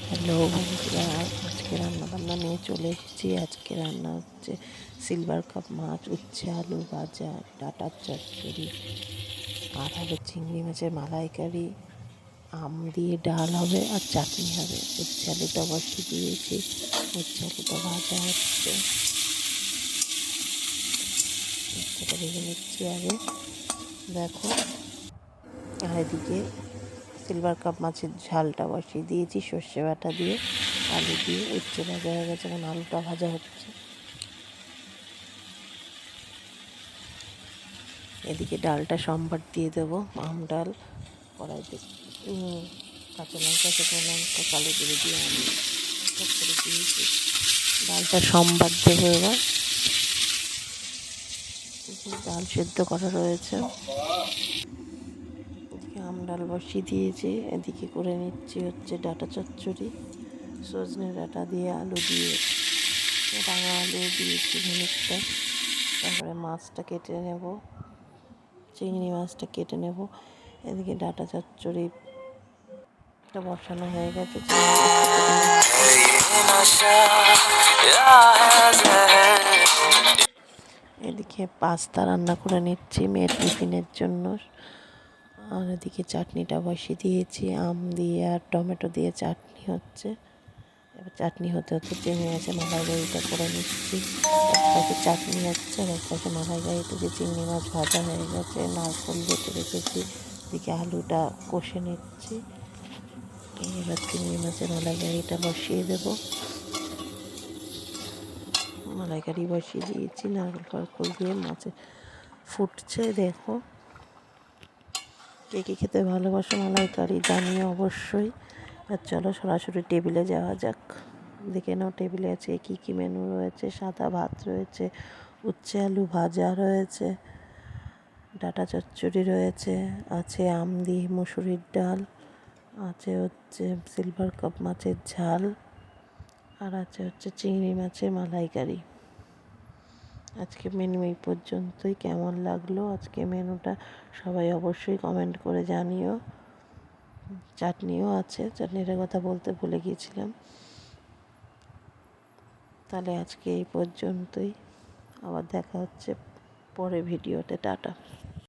Hello বন্ধুরা, আজকে রান্নাবান্না নিয়ে চলে এসেছি। আজকে রান্না হচ্ছে সিলভার কাপ মাছ, উচ্ছে আলু ভাজা, ডাঁটার চচ্চড়ি আর হবে চিংড়ি মাছের মালাইকারি, আম দিয়ে ডাল হবে আর চাটনি হবে। উচ্ছে আলুটা বসিয়ে দিয়েছি, উচ্ছে আলুটা ভাজা হচ্ছে। উচ্ছেটা ভেজে নিচ্ছি আগে, দেখো। আর এদিকে সিলভার কাপ মাছের ঝালটা বসিয়ে দিয়েছি সর্ষে বাটা দিয়ে, আলু দিয়ে। উচ্ছে ভাজা হয়ে গেছে, এখন আলুটা ভাজা হচ্ছে। এদিকে ডালটা সম্বার দিয়ে দেবো, আম ডাল কড়াইতে কাঁচা লঙ্কা, শুকনো লঙ্কা, কালো জিরে দিয়ে আমি সব করে দিয়েছি। ডালটা সম্বার দেবো এবার। ডাল সেদ্ধ করা রয়েছে, এদিকে আম ডাল বসিয়ে দিয়েছি। এদিকে করে নিচ্ছি হচ্ছে ডাঁটা চচ্চড়ি, সজনে ডাঁটা দিয়ে আলু দিয়ে, রাঙা আলু দিয়েছি খানিকটা। তারপরে মাছটা কেটে নেব, চিংড়ি মাছটা কেটে নেব। এদিকে ডাঁটা চচ্চড়িটা বসানো হয়ে গেছে। এদিকে পাস্তা রান্না করে নিচ্ছি মেয়ের টিফিনের জন্য। আর এদিকে চাটনিটা বসিয়ে দিয়েছি, আম দিয়ে আর টমেটো দিয়ে চাটনি হচ্ছে। এবার চাটনি হতে হতে চিংড়ি মাছের মালাইকারিটা করে নিচ্ছি। এক পাশে চাটনি হচ্ছে আর এক পাশে মালাইকারিতে যে চিংড়ি মাছ ভাজা হয়ে গেছে, নারকেল বেটে রেখেছি। এদিকে আলুটা কষে নিচ্ছি। এবার চিংড়ি মাছের মালাইকারিটা বসিয়ে দেবো। মালাইকারি বসিয়ে দিয়েছি, নারকেল ফারকেল দিয়ে মাছে ফুটছে। দেখো, কে কে খেতে ভালোবাসো মালাইকারি জানিও অবশ্যই। আর চলো সরাসরি টেবিলে যাওয়া যাক। দেখে নাও টেবিলে আছে কী কী মেনু রয়েছে। সাদা ভাত রয়েছে, উচ্ছে আলু ভাজা রয়েছে, ডাঁটা চচ্চড়ি রয়েছে, আছে আম দিয়ে মুসুরির ডাল, আছে হচ্ছে সিলভার কাপ মাছের ঝাল, আর আছে হচ্ছে চিংড়ি মাছের মালাইকারি। আজকে মেনু এই পর্যন্তই। কেমন লাগলো আজকে মেনুটা সবাই অবশ্যই কমেন্ট করে জানিও। চাটনিও আছে, চাটনিটার কথা বলতে ভুলে গিয়েছিলাম। তাহলে আজকে এই পর্যন্তই, আবার দেখা হচ্ছে পরে ভিডিওতে। টাটা।